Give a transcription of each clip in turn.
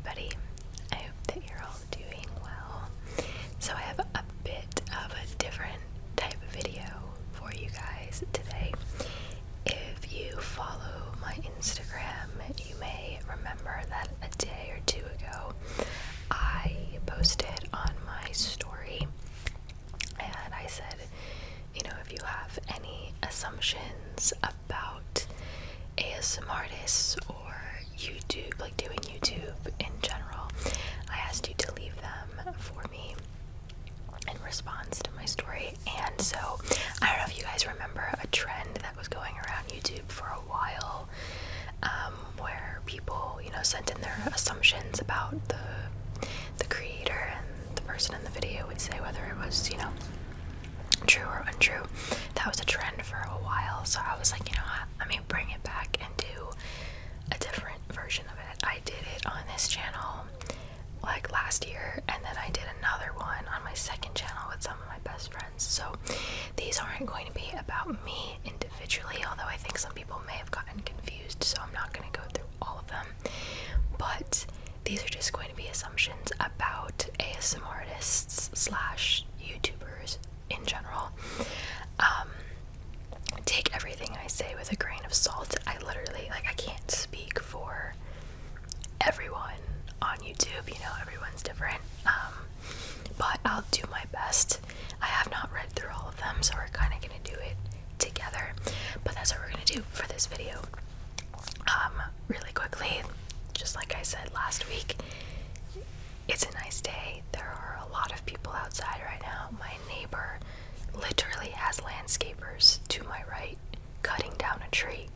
everybody. I hope that you're all doing well. So I have a bit of a different type of video for you guys today. If you follow my Instagram, you may remember that a day or two ago I posted on my story and I said, you know, if you have any assumptions about ASMRtists or YouTube, like doing YouTube in general, I asked you to leave them for me in response to my story. And so I don't know if you guys remember a trend that was going around YouTube for a while, where people, you know, sent in their assumptions about the creator, and the person in the video would say whether it was, you know, true or untrue. That was a trend for a while, so I was like, you know what, let me bring it back and do a different version of it. I did it on this channel like last year, and then I did another one on my second channel with some of my best friends. So these aren't going to be about me individually, although I think some people may have gotten confused, so I'm not going to go through all of them. But these are just going to be assumptions about ASMRtists slash YouTubers in general. Take everything I say with a grain of salt. I literally, like, I can't speak for everyone on YouTube, you know, everyone's different, but I'll do my best. I have not read through all of them, so we're kind of going to do it together, but that's what we're going to do for this video. Really quickly, just like I said last week, it's a nice day. There are a lot of people outside right now. My neighbor literally has landscapers to my right cutting down a tree.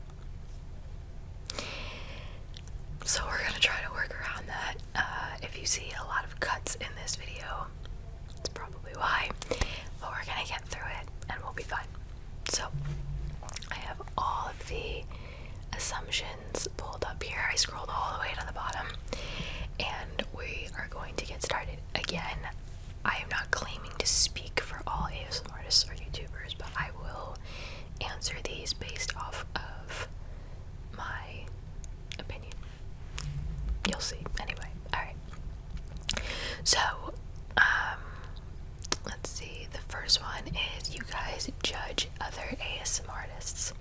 So we're gonna try to work around that. If you see a lot of cuts in this video, that's probably why, but we're gonna get through it and we'll be fine. So I have all of the assumptions pulled up here. I scrolled all the way to the bottom, and we are going to get started. Again, I am not claiming to speak for all ASMRtists or YouTubers, but I will answer these based off of my opinion. You'll see. Anyway, alright. So, let's see. The first one is you guys judge other ASMRtists.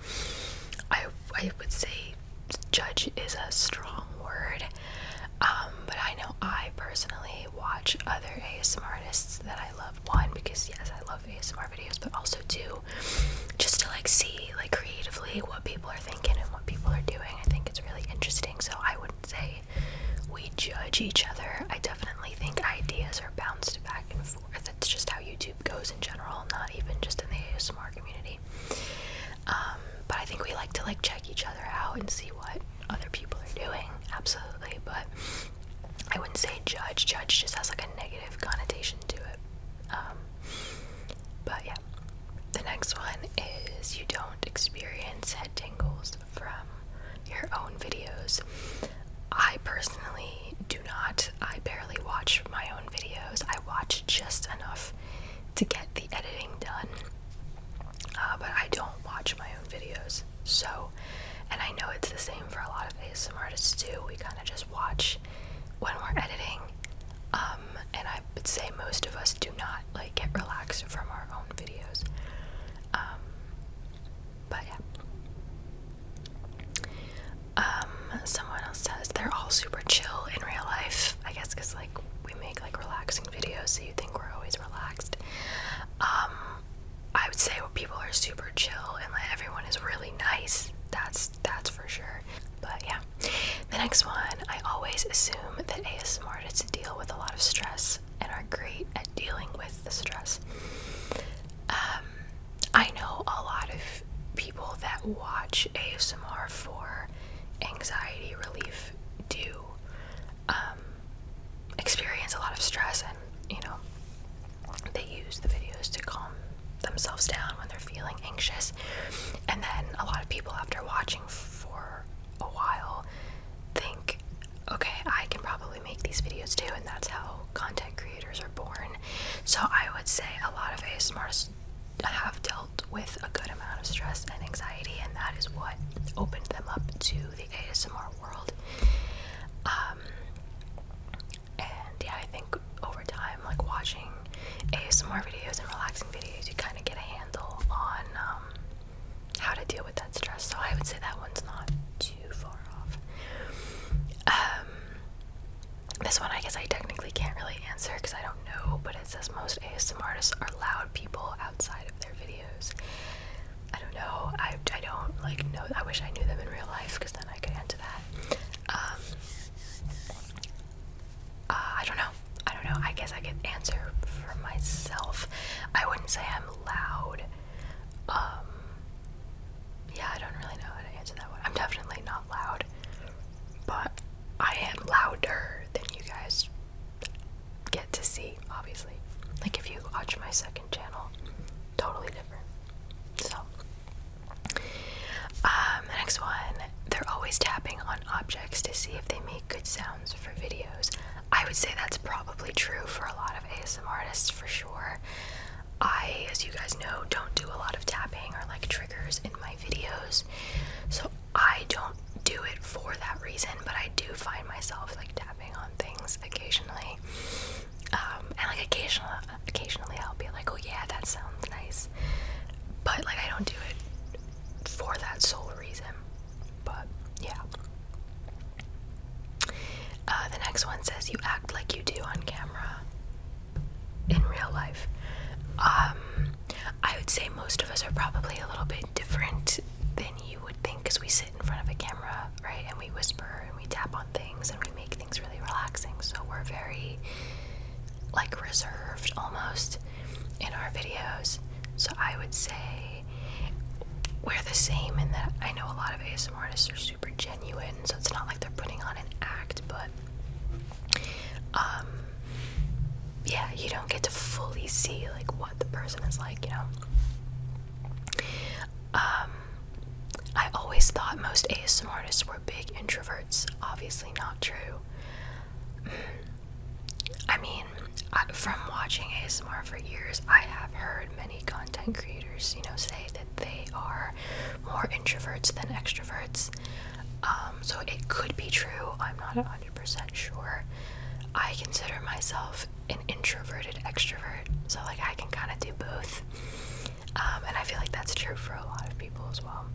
I would say judge is a strong word, but I know I personally watch other ASMRtists that I love. One, because yes, I love ASMR videos, but also two, just to like see like creatively what people are thinking and what people are doing. I think it's really interesting. So I wouldn't say we judge each other. I definitely think ideas are bounced back and forth. It's just how YouTube goes in general, not even just in the ASMR community. But I think we like to like check each other out and see what other people are doing. Absolutely. But I wouldn't say judge. Judge just has like a negative connotation to it. But yeah. The next one is you don't experience head tingles from your own videos. I personally do not. I barely watch my own videos. I watch just enough to get the editing done, but I don't watch my own videos. So, and I know it's the same for a lot of ASMRtists too. We kind of just watch when we're editing, and I would say most of us do not like get relaxed from our own videos. But yeah. Someone else says they're all super chill in real life. I guess because like we make like relaxing videos, so you think we're always relaxed. I would say people are super chill and like everyone is really nice. That's for sure. But yeah. The next one, I always assume that ASMRtists deal with a lot of stress and are great at dealing with the stress. I know a lot of people that watch ASMR for anxiety relief do experience a lot of stress, and you know, they use the videos to calm themselves down when they're feeling anxious. And then a lot of people, after watching for a while, think, okay, I can probably make these videos too, and that's how content creators are born. So I would say a lot of ASMRs have dealt with a good amount of stress and anxiety, and that is what opened them up to the ASMR world. I think over time, like watching ASMR videos and relaxing videos, you kind of get a handle on how to deal with that stress. So I would say that one's not too far off. This one I guess I technically can't really answer because I don't know, but it says most ASMR artists are loud people outside of their videos. I don't know. I don't like know. I wish I knew them in real life because then I could answer that. I don't know. I guess I could answer for myself. I wouldn't say I'm loud. Yeah, I don't really know how to answer that one. I'm definitely not loud, but I am louder than you guys get to see, obviously. Like if you watch my second channel, totally different. So, the next one, they're always tapping on objects to see if they make good sounds for videos. I would say that's probably true for a lot of ASMR artists for sure. I, as you guys know, don't do a lot of tapping or like triggers in my videos, so I don't do it for that reason, but I do find myself like tapping on things occasionally. And like occasionally I'll be like, oh yeah, that sounds nice. But like I don't do it for that sole reason. But yeah. The next one says you act like you do on camera in real life. I would say most of us are probably a little bit different than you would think because we sit in front of a camera, right? And we whisper and we tap on things and we make things really relaxing. So we're very like reserved almost in our videos. So I would say we're the same in that I know a lot of ASMR artists are super genuine, so it's not like they're putting on an act, but yeah, you don't get to fully see like what the person is like, you know. I always thought most ASMR artists were big introverts. Obviously not true. I mean, from watching ASMR for years, I have heard many content creators, you know, say that they are more introverts than extroverts. So it could be true. I'm not 100% sure. I consider myself an introverted extrovert, so like I can kind of do both. And I feel like that's true for a lot of people as well.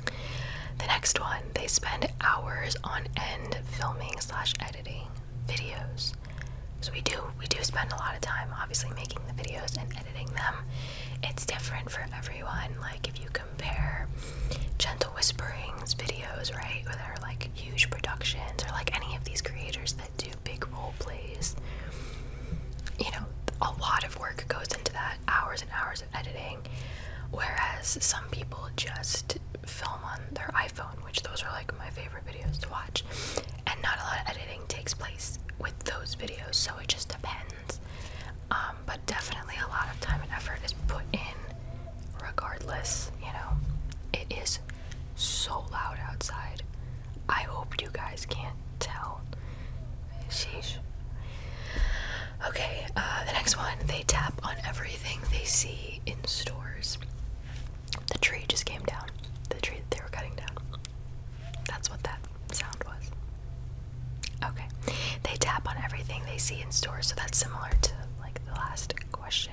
The next one, they spend hours on end filming / editing videos. So we do spend a lot of time obviously making the videos and editing them. It's different for everyone. Like if you compare Gentle Whispering's videos, right, that are like huge productions, or like any of these creators that do big role plays, you know, a lot of work goes into that, hours and hours of editing, whereas some people just film on their iPhone, which those are like my favorite videos to watch, and not a lot of editing takes place with those videos, so it just depends. But definitely a lot of time and effort is put in regardless, you know. It is so loud outside. I hope you guys can't tell. Sheesh. Okay, the next one, they tap on everything they see in stores. The tree just came down. The tree that they were cutting down. That's what that sound was. Okay, they tap on everything they see in stores, so that's similar to like the last question.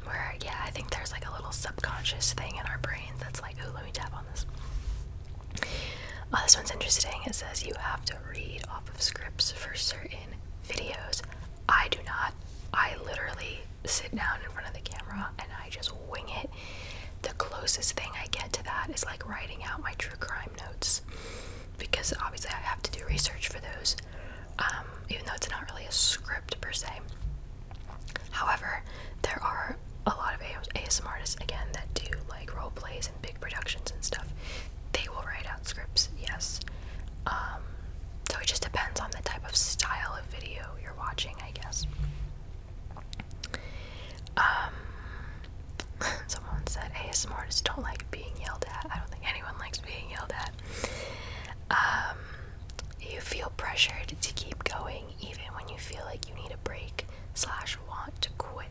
Where, yeah, I think there's like a little subconscious thing in our brains that's like, ooh, let me tap on this. This one's interesting. It says you have to read off of scripts for certain videos. I do not. I literally sit down in front of the camera and I just wing it. The closest thing I get to that is like writing out my true crime notes, because obviously I have to do research for those, even though it's not really a script per se. However, there are a lot of ASMR artists, again, that do like role plays and big productions and stuff. They will write out scripts, yes. So it just depends on the type of style of video you're watching, I guess. Someone said ASMR artists don't like being yelled at. I don't think anyone likes being yelled at. You feel pressured to keep going even when you feel like you need a break / want to quit.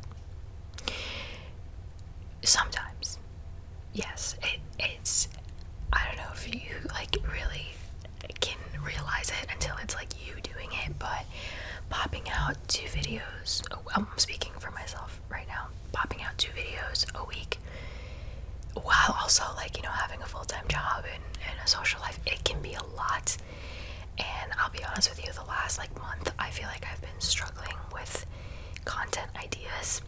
Sometimes, yes. It's, I don't know if you like really can realize it until it's like you doing it, but popping out 2 videos, I'm speaking for myself right now, popping out 2 videos a week, while also, like, you know, having a full-time job and a social life, it can be a lot. And I'll be honest with you, the last like month, I feel like I've been struggling with content ideas,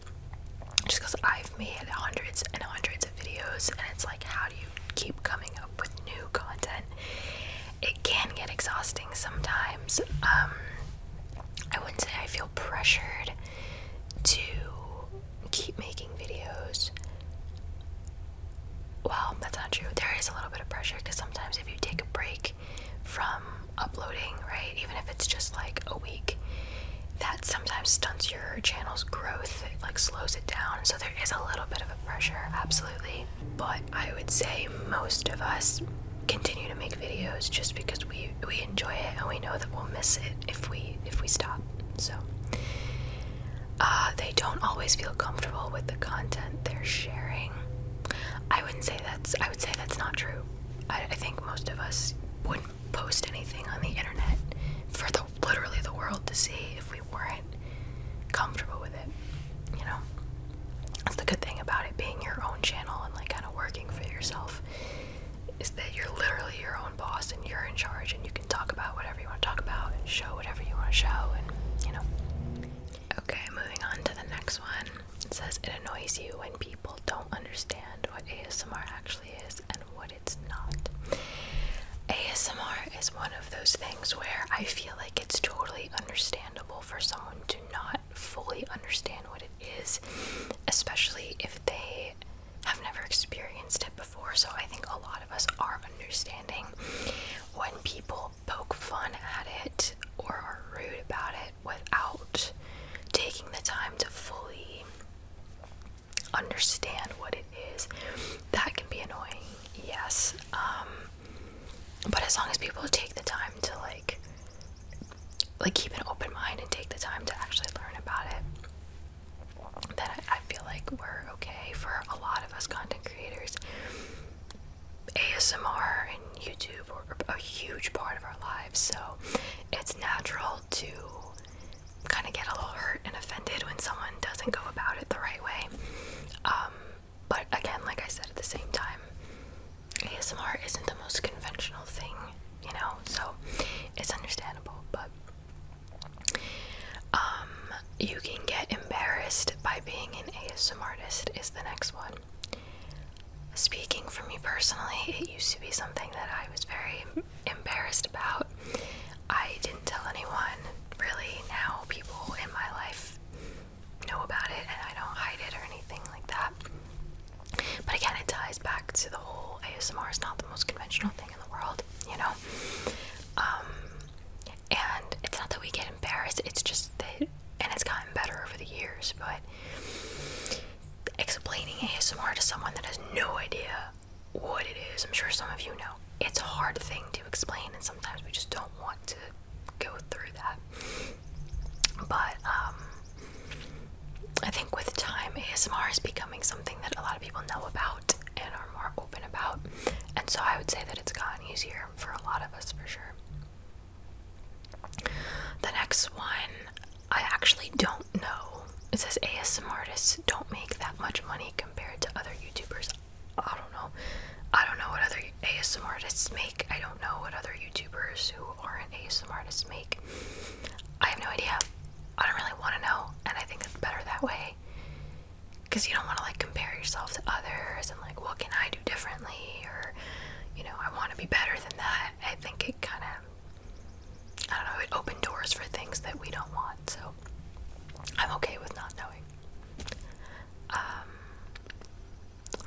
just because I've made hundreds and hundreds of videos, and it's like, how do you keep coming up with new content? It can get exhausting sometimes. I wouldn't say I feel pressured to keep making videos. Well, that's not true. There is a little bit of pressure, because sometimes if you take a break from uploading, right, even if it's just like a week, that sometimes stunts your channel's growth. It like slows it down. So there is a little bit of a pressure, absolutely. But I would say most of us continue to make videos just because we enjoy it, and we know that we'll miss it if we stop. So they don't always feel comfortable with the content they're sharing. I would say that's not true. I think most of us wouldn't post anything on the internet for literally the world to see if we weren't comfortable with it, you know? That's the good thing about it being your own channel and like kind of working for yourself, is that you're literally your own boss and you're in charge, and you can talk about whatever you want to talk about and show whatever you want to show, and you know. Okay, moving on to the next one. It says, it annoys you when people don't understand what ASMR actually is and what it's not. ASMR is one of those things where I feel like it's totally understandable for someone to not fully understand what it is, especially if they have never experienced it before. So I think a lot of us are understanding when people poke fun at it or are rude about it without taking the time to fully understand what it is. That can be annoying, yes. But as long as people take the time to like keep an open mind and take the time to actually learn about it, then I feel like we're okay. For a lot of us content creators, ASMR and YouTube are a huge part of our lives, so it's natural to kind of get a little hurt and offended when someone doesn't go about it the right way. But again, like I said, at the same time, ASMR isn't the most conventional thing, you know, so it's understandable. But you can get embarrassed by being an ASMRtist is the next one. Speaking for me personally, it used to be something that I was very embarrassed about. I didn't tell anyone, really. Now people in my life know about it, and I don't hide it or anything like that. But again, it ties back to the whole ASMR is not the most conventional thing in the world, you know? And it's not that we get embarrassed, it's just that, and it's gotten better over the years, but explaining ASMR to someone that has no idea what it is, I'm sure some of you know, it's a hard thing to explain, and sometimes we just don't want to go through that. But I think with time, ASMR is becoming something that a lot of people know about and are more open about, and so I would say that it's gotten easier for a lot of us, for sure. The next one, I actually don't know. It says ASMRtists don't make that much money compared to other YouTubers. I don't know. I don't know what other ASMRtists make. I don't know what other YouTubers who aren't ASMRtists make. I have no idea. I don't really want to know, and I think it's better that way, because you don't want to like compare yourself to others and like, what can I do differently, or you know, I want to be better than that. I think it kind of, I don't know, it opened doors for things that we don't want, so I'm okay with not knowing.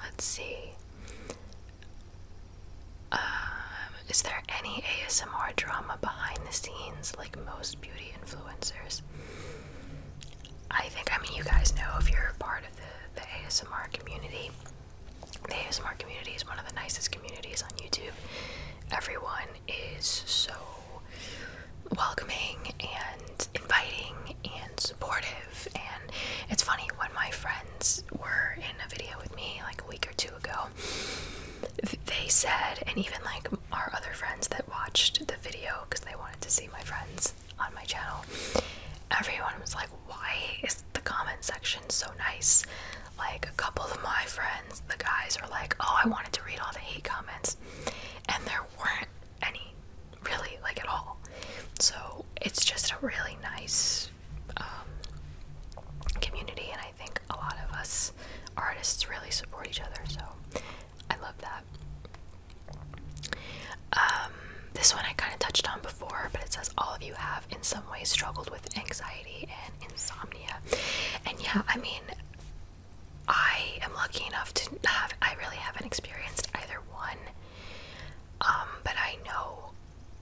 Let's see. Is there any ASMR drama behind the scenes like most beauty influencers? I think, I mean, you guys know, if you're a part of the ASMR community, the ASMR community is one of the nicest communities on YouTube. Everyone is so welcoming and inviting and supportive, and it's funny, when my friends were in a video with me like a week or two ago, they said, and even like our other friends that watched the video because they wanted to see my friends on my channel, everyone was like, why is the comment section so nice? Like, a couple of my friends, the guys, are like, oh, I wanted to read all the hate comments, and there weren't any, really, like, at all. So it's just a really nice community, and I think a lot of us artists really support each other, so I love that. This one I kind of touched on before, but it says, all of you have in some way struggled with anxiety and insomnia. And yeah, I mean, I am lucky enough to have, I really haven't experienced either one, but I know,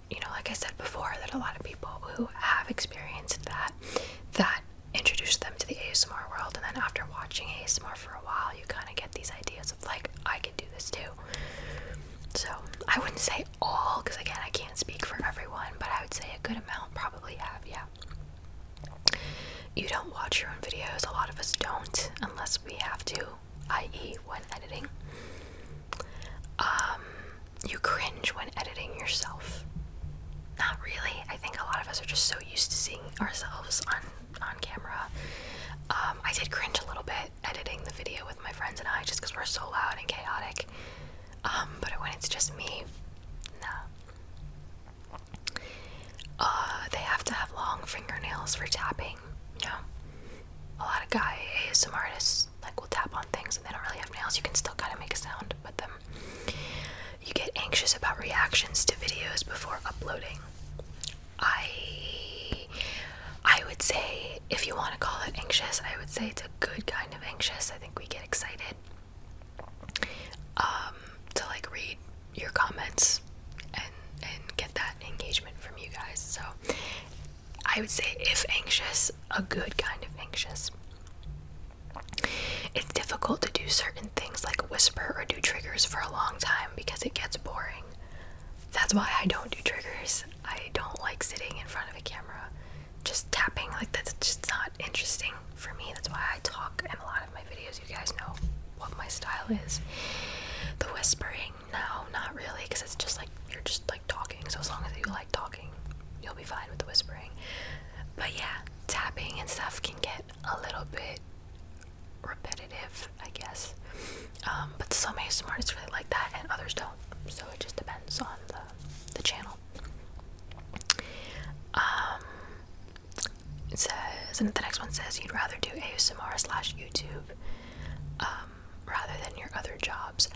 you know, like I said before, that a lot of people who have experienced that introduced them to the ASMR world, and then after watching ASMR for a while, you kind of get these ideas of like, I could do this too. So I wouldn't say all, because again, I can't speak for everyone, but I would say a good amount probably have, yeah. You don't watch your own videos, a lot of us don't, unless we have to, i.e. when editing. You cringe when editing yourself. Not really. I think a lot of us are just so used to seeing ourselves on camera. I did cringe a little bit editing the video with my friends and I, just because we're so loud and chaotic. But when it's just me, nah. They have to have long fingernails for tapping, you know? A lot of guy ASMRtists, like, will tap on things and they don't really have nails. You can still kind of make a sound with them. You get anxious about reactions to videos before uploading. I would say, if you want to call it anxious, I would say it's a good kind of anxious. I think we get excited to like read your comments and get that engagement from you guys. So I would say, if anxious, a good kind of anxious. It's difficult to do certain things like whisper or do triggers for a long time because it gets boring. That's why I don't do triggers. I don't like sitting in front of a camera just tapping, like, that's just not interesting for me. That's why I talk in a lot of my videos. You guys know what my style is. The whispering, no, not really, because it's just like, you're just like talking. So as long as you like talking, you'll be fine with the whispering. But yeah, tapping and stuff can get a little bit repetitive, I guess. But some ASMRtists really like that and others don't. So it just depends on the channel. It says, and the next one says, you'd rather do ASMR/YouTube rather than your other jobs.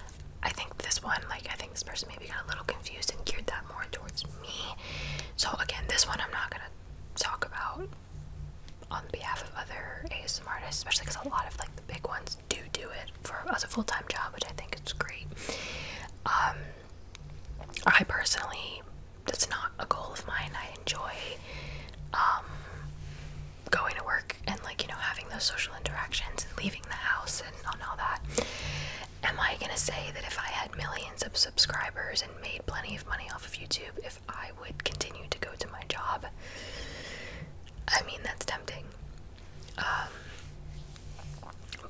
I think this one, like, I think this person maybe got a little confused and geared that more towards me. So again, this one I'm not gonna talk about on behalf of other ASMRtists, especially because a lot of like the big ones do it for as a full-time job, which I think is great. I personally, that's not a goal of mine. I enjoy going to work and, like, you know, having those social interactions and leaving the house and all that. Am I gonna say that if I had millions of subscribers and made plenty of money off of YouTube, if I would continue to go to my job? I mean, that's tempting.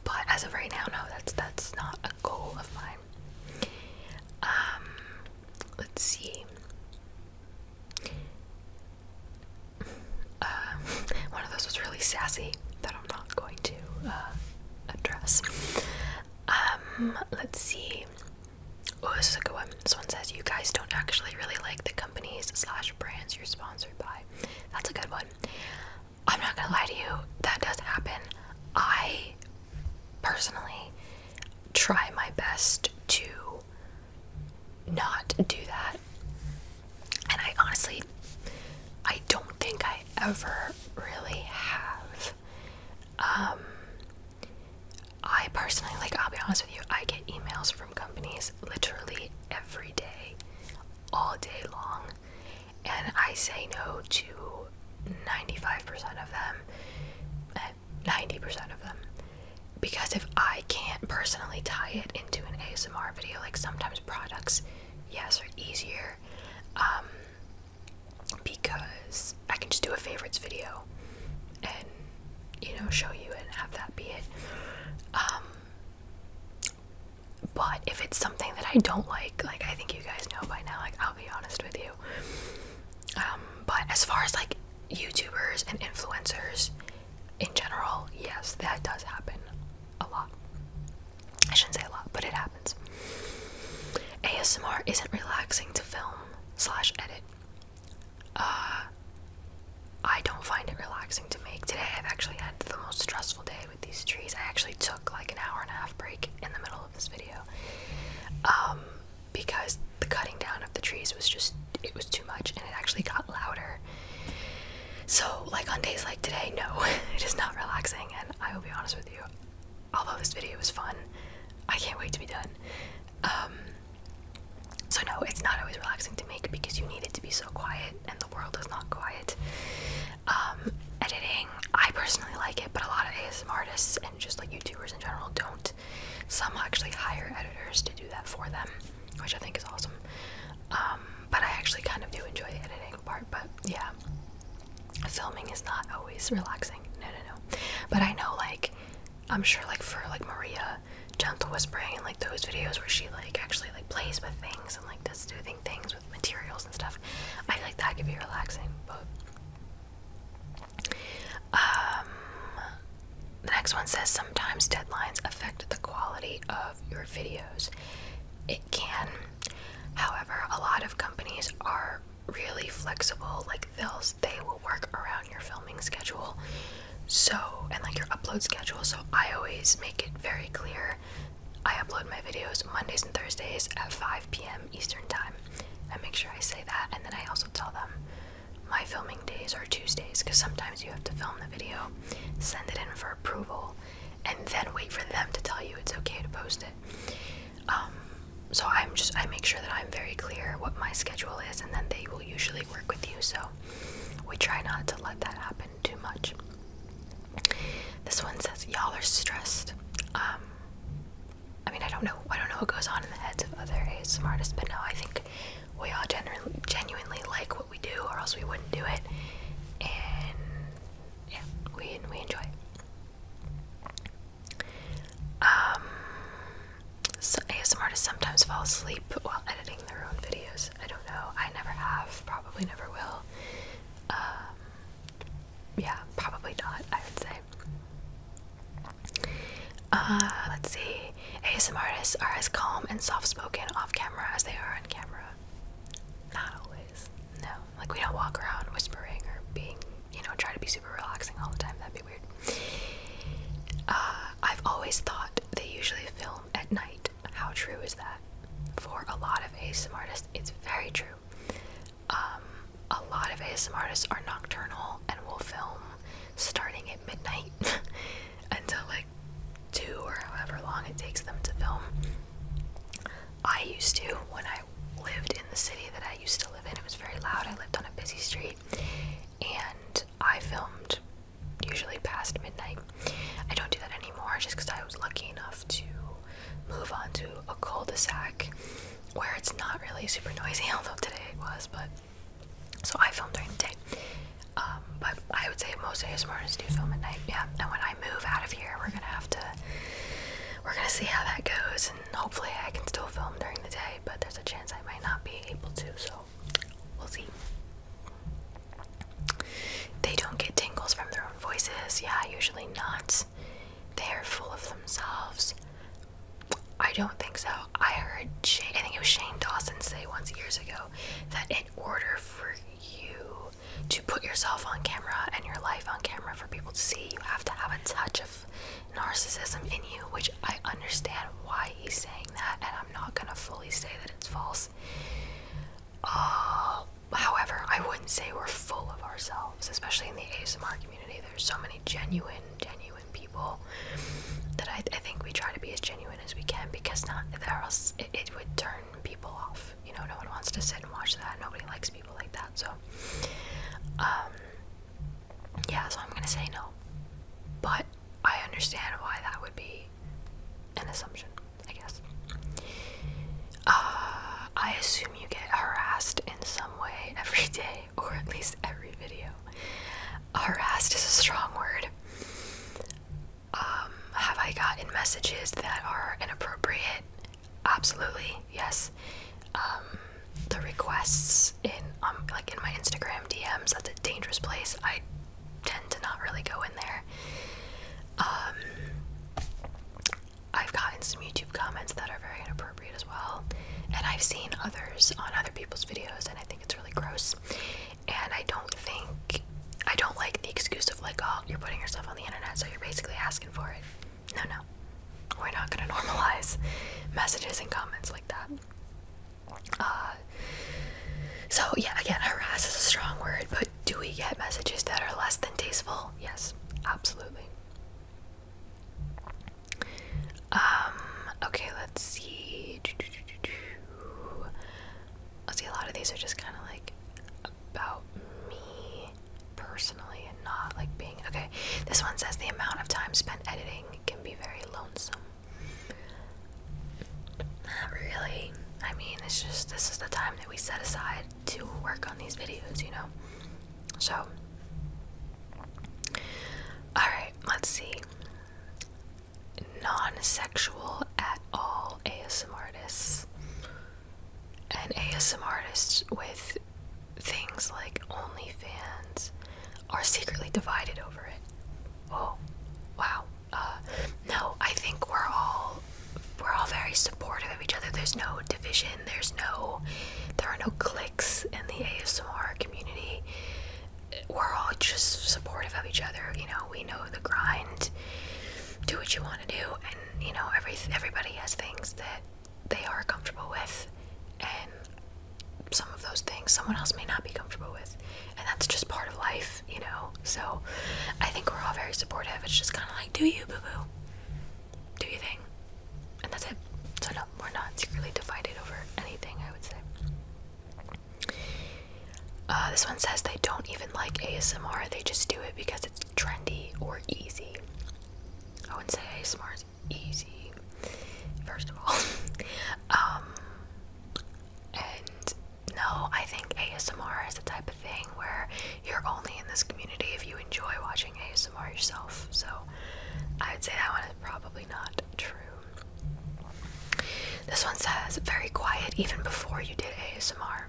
But as of right now, no, that's not a goal of mine. Let's see. One of those was really sassy that I'm not going to address. Let's see. Oh, this is a good one. This one says, you guys don't actually really like the companies/brands you're sponsored by. That's a good one. I'm not gonna lie to you, that does happen. I personally try my best to not do that. And I honestly, I don't think I ever really have. I personally, like, I'll be honest with you, I get emails from companies literally every day, all day long, and I say no to 95% of them, 90% of them, because if I can't personally tie it into an ASMR video, like, sometimes products, yes, are easier, because I can just do a favorites video and, you know, show you and have that be it. But if it's something that I don't like, I think you guys know by now, like, I'll be honest with you. But as far as, like, YouTubers and influencers in general, yes, that does happen a lot. I shouldn't say a lot, but it happens. ASMR isn't relaxing to film slash edit. I don't find it relaxing to make. Today I've actually had the most stressful day with these trees. I actually took like an hour and a half break in the middle of this video, because the cutting down of the trees was just, it was too much, and it actually got louder. So like on days like today, no, it is not relaxing, and I will be honest with you, although this video was fun, I can't wait to be done. So no, it's not always relaxing to make because you need it to be so quiet, and the world is not quiet. Editing, I personally like it, but a lot of ASMRtists and just like YouTubers in general don't. Some actually hire editors to do that for them, which I think is awesome. But I actually kind of do enjoy the editing part, but yeah, filming is not always relaxing. No. But I know, like, I'm sure like for like Maria Gentle Whispering and like those videos where she like actually like plays with things and like does soothing things with materials and stuff, I feel like that could be relaxing. But the next one says sometimes deadlines affect the quality of your videos. It can. However, a lot of companies are really flexible. Like they will work around your filming schedule, so, and like your upload schedule. So I always make it very clear I upload my videos Mondays and Thursdays at 5 p.m. Eastern time. I make sure I say that, and then I also tell them my filming days are Tuesdays, because sometimes you have to film the video, send it in for approval, and then wait for them to tell you it's okay to post it. So I make sure that I'm very clear what my schedule is, and then they will usually work with you, so we try not to let that happen too much. This one says, y'all are stressed. I mean, I don't know what goes on in the heads of other ASMR artists, but no, I think we all genuinely like what we do, or else we wouldn't do it, and yeah, we enjoy it. So ASMR artists sometimes fall asleep while editing their own videos. I don't know. I never have. Probably never will. Yeah, probably not, I would say. Let's see. ASMR artists are as calm and soft-spoken off camera as they are on camera. Not always. No. Like, we don't walk around whispering or being, try to be super relaxing all the time. That'd be weird. I've always thought they usually film at night. How true is that? For a lot of ASMR artists, it's very true. A lot of ASMR artists are nocturnal and will film starting at midnight until like 2 or however long it takes them to film. I used to, when I lived in the city that I used to live in, it was very loud. I lived on a busy street, and I filmed usually past midnight. I don't do that anymore just because I was lucky enough to move on to a cul-de-sac where it's not really super noisy, although today it was, but so I film during the day. But I would say most ASMR artists do film at night, yeah. And when I move out of here, we're gonna see how that goes, and hopefully I can still film during the day, but there's a chance I might not be able to, so we'll see. They don't get tingles from their own voices. Yeah, usually not. They're full of themselves. I don't think so. I heard I think it was Shane Dawson say once years ago that in order for you to put yourself on camera and your life on camera for people to see, you have to have a touch of narcissism in you, which I understand why he's saying that, and I'm not gonna fully say that it's false. However, I wouldn't say we're full of ourselves, especially in the ASMR community. There's so many genuine people that I think we try to be as genuine as we can, because or else it would turn people off. No one wants to sit and watch that. Nobody likes people like that. So, yeah, so I'm gonna say no. But I understand why that would be an assumption, I guess. I assume you get harassed in some way every day, or at least every video. Harassed is a strong word. Have I gotten messages that are inappropriate? Absolutely, yes. the requests in like in my Instagram DMs. That's a dangerous place. I tend to not really go in there. I've gotten some YouTube comments that are very inappropriate as well, and I've seen others on other people's videos, and I think it's really gross. And I don't like the excuse of like, oh, you're putting yourself on the internet, so you're basically asking for it. No, we're not gonna normalize messages and comments like that. So yeah, again, harass is a strong word, but do we get messages that are less than tasteful? Yes, absolutely. Okay, let's see. Let's see, a lot of these are just kind of like about me personally and not like being, okay, this one says the amount of time spent editing can be very lonesome. Not really. I mean, it's just, this is the time that we set aside to work on these videos, you know? So, alright, let's see. Non-sexual at all ASMRtists. And ASMRtists with things like OnlyFans are secretly divided over it. Oh, wow. No, I think we're all very supportive of each other. There's no division. There are no cliques in the ASMR community. We're all just supportive of each other. You know, we know the grind. Do what you want to do, and you know, everybody has things that they are comfortable with, and some of those things someone else may not be comfortable with, and that's just part of life, you know. So I think we're all very supportive. It's just kind of like, do you, boo-boo, do your thing, and that's it. So no, we're not secretly divided over anything, I would say. This one says they don't even like ASMR, they just do it because it's trendy or easy. I wouldn't say ASMR is easy, first of all. And no, I think ASMR is the type of thing where you're only in this community if you enjoy watching ASMR yourself. So I would say that one is probably not true. This one says very quiet even before you did ASMR.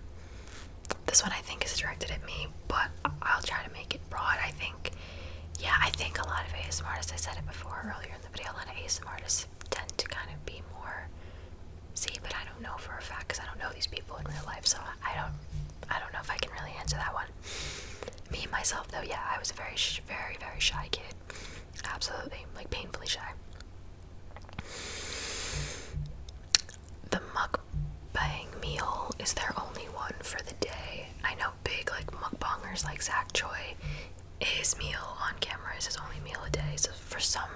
This one I think is directed at me, but I'll try to make it broad. I think a lot of ASMRtists, I said it before earlier in the video, a lot of ASMRtists tend to kind of be more, but I don't know for a fact because I don't know these people in real life, so I don't know if I can really answer that one. Me, myself, though, yeah, I was a very, very, very shy kid. Absolutely, like painfully shy. The mukbang meal is their only one for the day. I know big, like, mukbangers like Zach Choi, his meal on camera is his only meal a day. So for some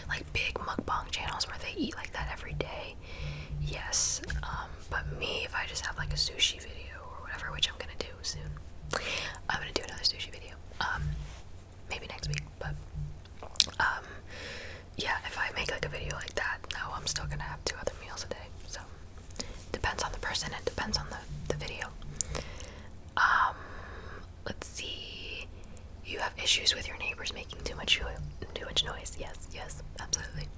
like big mukbang channels where they eat like that every day, yes. But me, if I just have like a sushi video or whatever, which I'm gonna do soon, I'm gonna do another sushi video, maybe next week. But yeah, if I make like a video like that, no, I'm still gonna have 2 other meals a day. So depends on the person and depends on the video. Let's see. You have issues with your neighbors making too much noise. Yes, absolutely.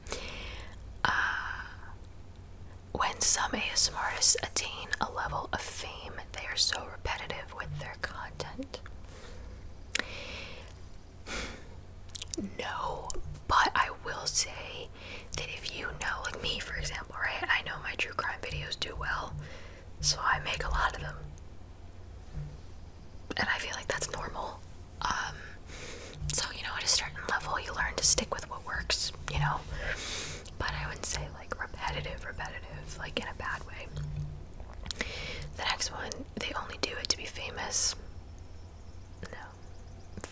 When some ASMRtists attain a level of fame, they are so repetitive with their content. No, but I will say that if you know, like me for example, right? I know my true crime videos do well, so I make a lot of them. And I feel like that's normal. So, you know, at a certain level, you learn to stick with what works, you know? But I wouldn't say, like, repetitive, like, in a bad way. The next one, they only do it to be famous. No.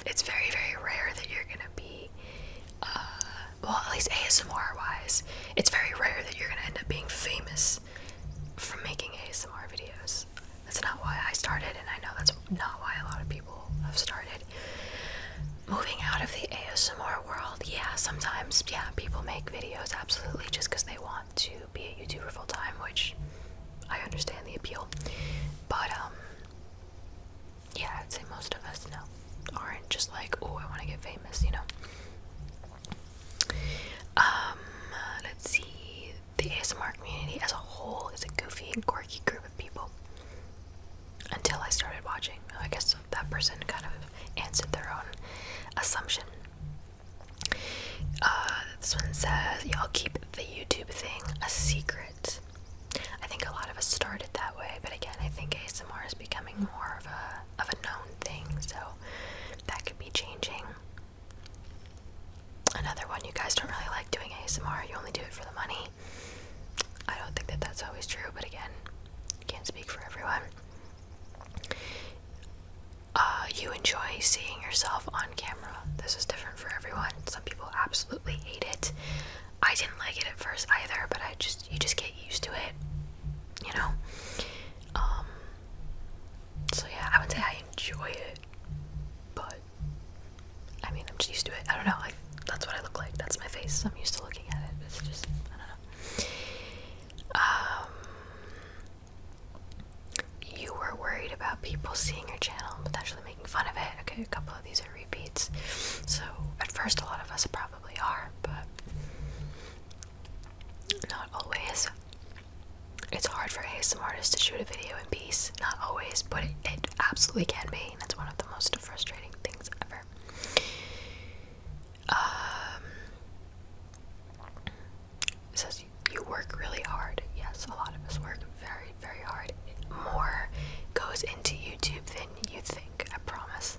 It's very, very rare that you're gonna be, well, at least ASMR-wise, it's very rare that you're gonna end up being famous from making ASMR videos. That's not why I started, and I know that's not why a lot of people have started. Moving out of the ASMR world, yeah, sometimes, yeah, people make videos absolutely just because they want to be a YouTuber full time, which I understand the appeal. But, yeah, I'd say most of us, aren't just like, oh, I want to get famous, you know? Let's see. The ASMR community as a whole is a goofy and quirky group of people. that person kind of answered their own assumption. This one says, y'all keep the YouTube thing a secret. I think a lot of us started that way, but again, I think ASMR is becoming more of a known thing, so that could be changing. Another one, you guys don't really like doing ASMR, you only do it for the money. I don't think that that's always true, but again, can't speak for everyone. You enjoy seeing yourself on camera. This is different for everyone. Some people absolutely hate it. I didn't like it at first either, but you just get used to it, you know? So yeah, I would say I enjoy it, but I mean, I'm just used to it. I don't know, like, that's what I look like. That's my face. I'm used to looking at it. It's just, I don't know. You were worried about people seeing your channel and potentially making fun of it. Okay, a couple of these are repeats. So at first a lot of us probably are, but not always. It's hard for ASMRtists to shoot a video in peace. Not always, but it absolutely can be, and it's one of the most frustrating things ever. It says you work really hard. Yes, a lot of us work very, very hard. More goes into YouTube than you think, I promise.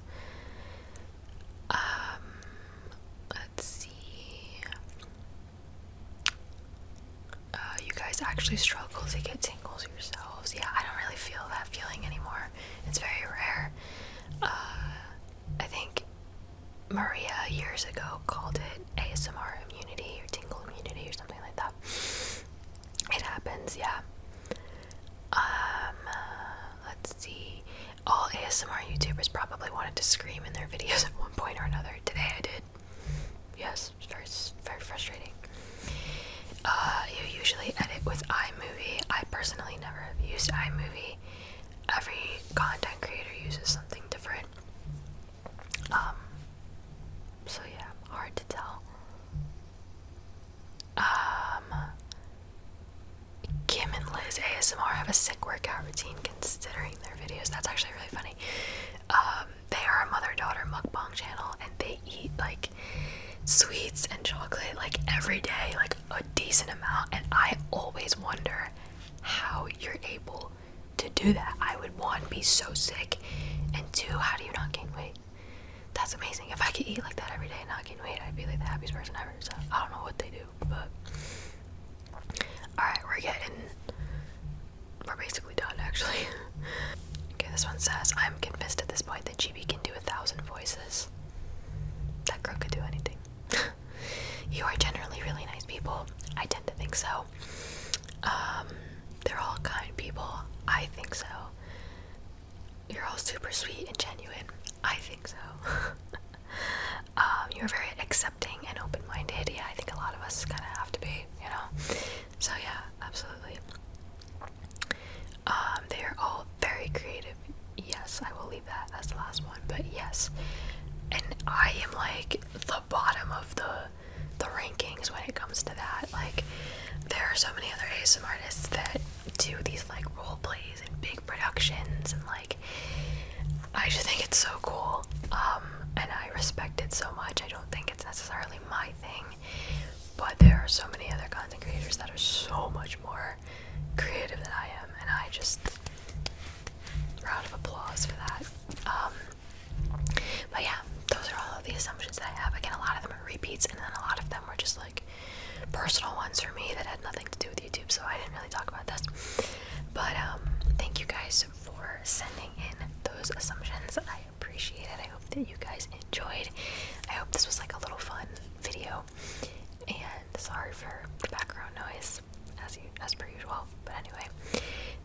Let's see. You guys actually struggle to get tingles yourselves. Yeah, I don't really feel that feeling anymore. It's very rare. I think Maria years ago called it ASMR immunity or tingle immunity or something like that. It happens, yeah. Let's see. All ASMR YouTubers probably wanted to scream in their videos at one point or another. Today I did. Yes, it's very, very frustrating. You usually edit with iMovie. I personally never have used iMovie. Every content creator uses something different. So yeah, hard to tell. Kim and Liz ASMR have a sick workout routine considering their videos. That's actually really funny. They are a mother-daughter mukbang channel, and they eat like sweets and chocolate like every day, like a decent amount, and I always wonder how you're able to do that. I would, one, be so sick, and two, how do you not gain weight? That's amazing. If I could eat like that every day and not gain weight, I'd be like the happiest person ever. So I don't know what they do, but alright, we're basically done actually. Okay, this one says, I'm convinced at this point that GB can do 1,000 voices. That girl could do anything. You are generally really nice people. I tend to think so. They're all kind people. I think so. You're all super sweet and genuine. I think so. You're very accepting and open-minded. Yeah, I think a lot of us kind of have to be, you know? So yeah, absolutely. They are all very creative. Yes, I will leave that as the last one, but yes. And I am like the bottom of the rankings when it comes to that. Like, there are so many other ASMRtists that do these like role plays and big productions, and like, I just think it's so cool. And I respect it so much. I don't think it's necessarily my thing, but there are so many other content creators that are so much more creative than I am, and I just, round of applause for that. But yeah, those are all of the assumptions that I have. Again, a lot of them are repeats, and then a lot of them were just like personal ones for me that had nothing to do with YouTube, so I didn't really talk about this. But thank you guys for sending in those assumptions. I appreciate it. I hope that you guys enjoyed. I hope this was like a little fun video, and sorry for the background noise as per usual. But anyway,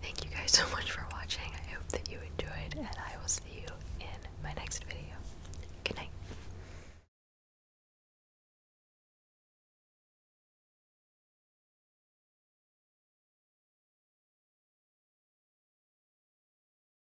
thank you guys so much for watching. I hope that you enjoyed, and I will see you